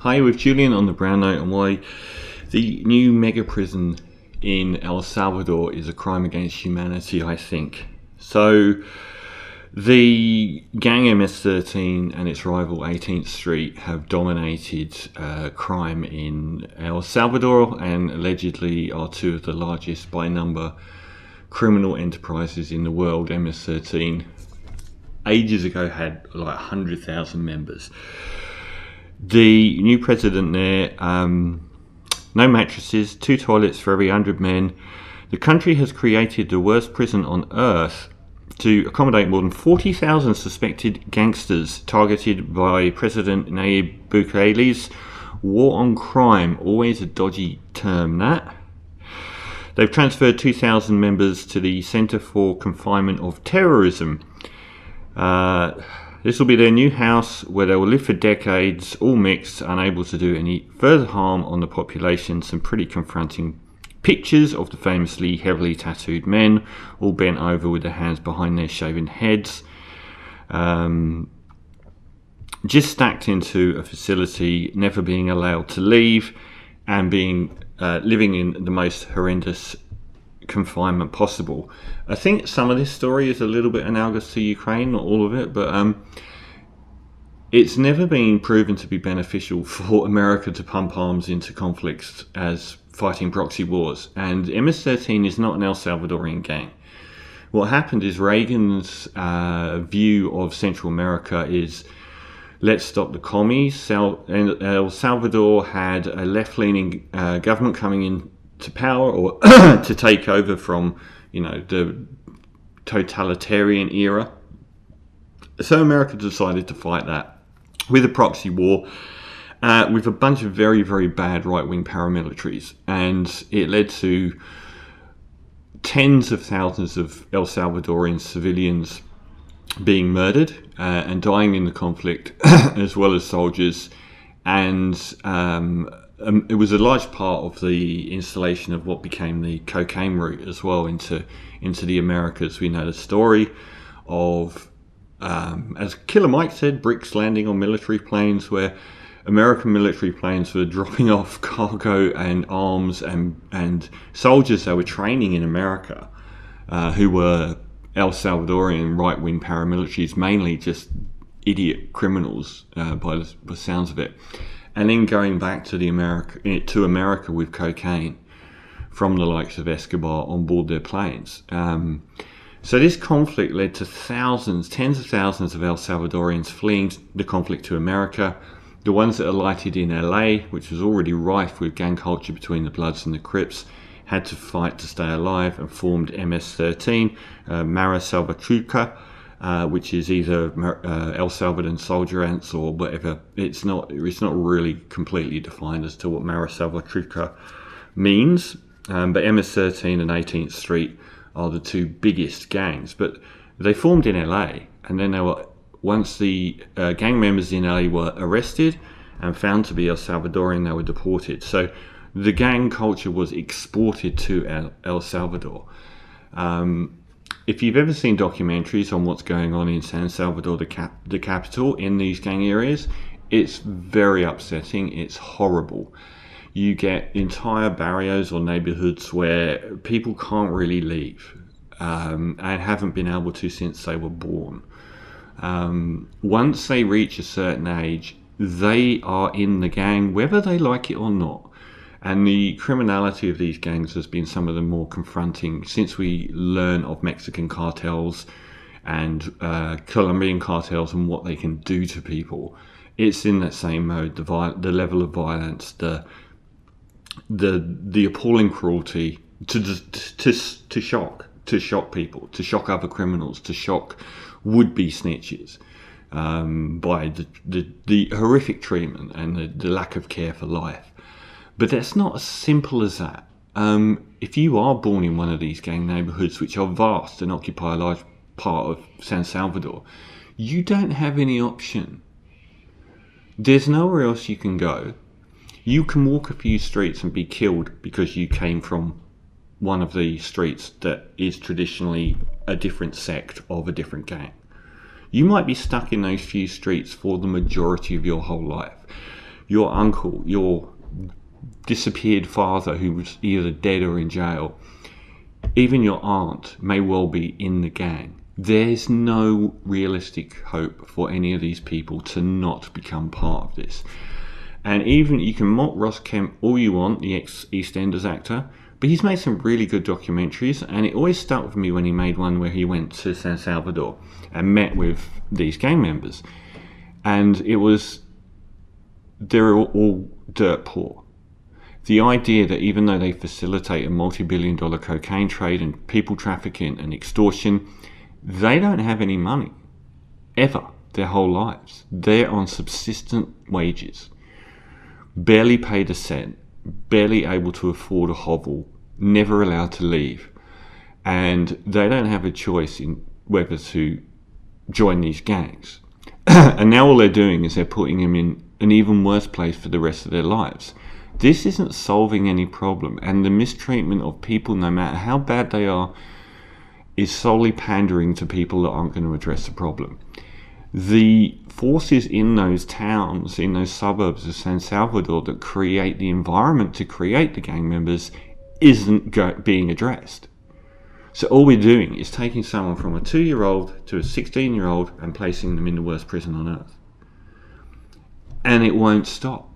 Hi, with Julian on the Brown Note and why the new mega prison in El Salvador is a crime against humanity, I think. So, the gang MS-13 and its rival 18th Street have dominated crime in El Salvador and allegedly are two of the largest by number criminal enterprises in the world. MS-13 ages ago had like 100,000 members. The new president there, no mattresses, 2 toilets for every 100 men. The country has created the worst prison on earth to accommodate more than 40,000 suspected gangsters targeted by President Nayib Bukele's war on crime. Always a dodgy term, that. They've transferred 2,000 members to the Center for Confinement of Terrorism. This will be their new house where they will live for decades, all mixed, unable to do any further harm on the population. Some pretty confronting pictures of the famously heavily tattooed men, all bent over with their hands behind their shaven heads. Just stacked into a facility, never being allowed to leave, and living in the most horrendous confinement possible. I think some of this story is a little bit analogous to Ukraine, not all of it, but it's never been proven to be beneficial for America to pump arms into conflicts as fighting proxy wars, and MS-13 is not an El Salvadorian gang. What happened is Reagan's view of Central America is, let's stop the commies. El Salvador had a left-leaning government coming in to power, or to take over from, the totalitarian era. So America decided to fight that with a proxy war, with a bunch of very, very bad right-wing paramilitaries, and it led to tens of thousands of El Salvadorian civilians being murdered and dying in the conflict, as well as soldiers, and it was a large part of the installation of what became the cocaine route as well into the Americas. We know the story of, as Killer Mike said, bricks landing on military planes, where American military planes were dropping off cargo and arms and soldiers they were training in America, who were El Salvadorian right-wing paramilitaries, mainly just idiot criminals by the sounds of it. And then going back to America with cocaine from the likes of Escobar on board their planes. So this conflict led to tens of thousands of El Salvadorians fleeing the conflict to America. The ones that alighted in LA, which was already rife with gang culture between the Bloods and the Crips, had to fight to stay alive and formed MS-13, Mara Salvatrucha, which is either El Salvadoran soldier ants or whatever. It's not really completely defined as to what Mara Salvatrucha means. But MS-13 and 18th Street are the two biggest gangs. But they formed in LA, and then once the gang members in LA were arrested and found to be El Salvadorian, they were deported. So the gang culture was exported to El Salvador. If you've ever seen documentaries on what's going on in San Salvador, the capital, in these gang areas, it's very upsetting. It's horrible. You get entire barrios or neighborhoods where people can't really leave, and haven't been able to since they were born. Once they reach a certain age, they are in the gang, whether they like it or not. And the criminality of these gangs has been some of the more confronting since we learn of Mexican cartels and Colombian cartels and what they can do to people. It's in that same mode, the level of violence, the appalling cruelty to shock people, to shock other criminals, to shock would-be snitches, by the horrific treatment and the lack of care for life. But that's not as simple as that. If you are born in one of these gang neighborhoods, which are vast and occupy a large part of San Salvador, you don't have any option. There's nowhere else you can go. You can walk a few streets and be killed because you came from one of the streets that is traditionally a different sect of a different gang. You might be stuck in those few streets for the majority of your whole life. your uncle, your disappeared father who was either dead or in jail, even your aunt may well be in the gang. There's no realistic hope for any of these people to not become part of this. And even you can mock Ross Kemp all you want, the ex-EastEnders actor, but he's made some really good documentaries, and it always stuck with me when he made one where he went to San Salvador and met with these gang members. And they're all dirt poor. The idea that even though they facilitate a multi-billion-dollar cocaine trade and people trafficking and extortion, they don't have any money, ever, their whole lives. They're on subsistent wages, barely paid a cent, barely able to afford a hovel, never allowed to leave. And they don't have a choice in whether to join these gangs. And now all they're doing is they're putting them in an even worse place for the rest of their lives. This isn't solving any problem, and the mistreatment of people, no matter how bad they are, is solely pandering to people that aren't going to address the problem. The forces in those towns, in those suburbs of San Salvador that create the environment to create the gang members isn't being addressed. So all we're doing is taking someone from a 2-year-old to a 16-year-old and placing them in the worst prison on earth. And it won't stop.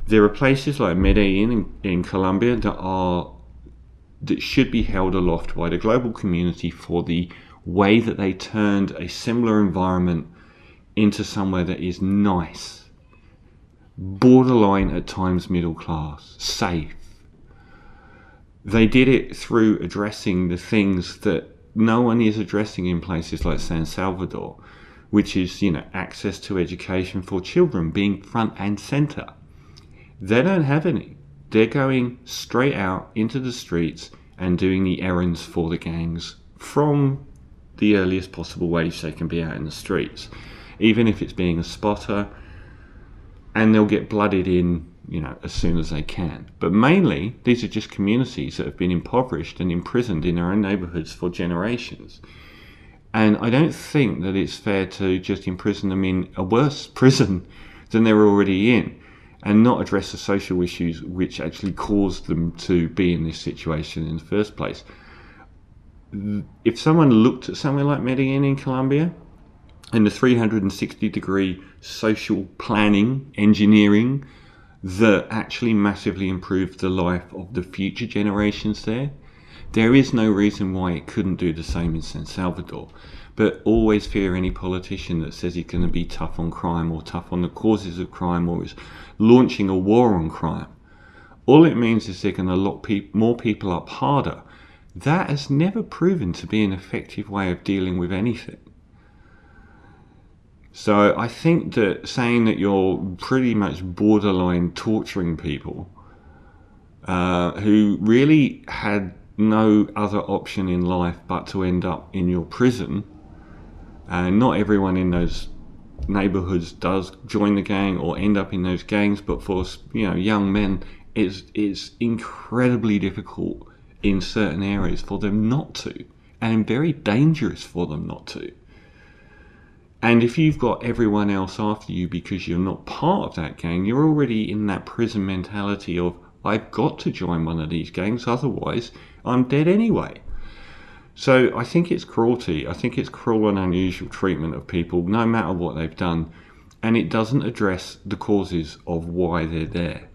There are places like Medellin in Colombia that should be held aloft by the global community for the way that they turned a similar environment into somewhere that is nice, borderline at times middle class, safe. They did it through addressing the things that no one is addressing in places like San Salvador, which is, access to education for children being front and center. They don't have any. They're going straight out into the streets and doing the errands for the gangs from the earliest possible wage they can be out in the streets, even if it's being a spotter, and they'll get blooded in, as soon as they can. But mainly, these are just communities that have been impoverished and imprisoned in their own neighborhoods for generations. And I don't think that it's fair to just imprison them in a worse prison than they're already in, and not address the social issues which actually caused them to be in this situation in the first place. If someone looked at somewhere like Medellin in Colombia, and the 360-degree social planning, engineering, that actually massively improved the life of the future generations there is no reason why it couldn't do the same in San Salvador. But always fear any politician that says he's going to be tough on crime or tough on the causes of crime or is launching a war on crime. All it means is they're going to lock more people up harder. That has never proven to be an effective way of dealing with anything. So I think that saying that you're pretty much borderline torturing people who really had no other option in life but to end up in your prison, and not everyone in those neighborhoods does join the gang or end up in those gangs, but for young men, it's incredibly difficult in certain areas for them not to, and very dangerous for them not to. And if you've got everyone else after you because you're not part of that gang, you're already in that prison mentality of, I've got to join one of these gangs, otherwise I'm dead anyway. So I think it's cruelty. I think it's cruel and unusual treatment of people, no matter what they've done. And it doesn't address the causes of why they're there.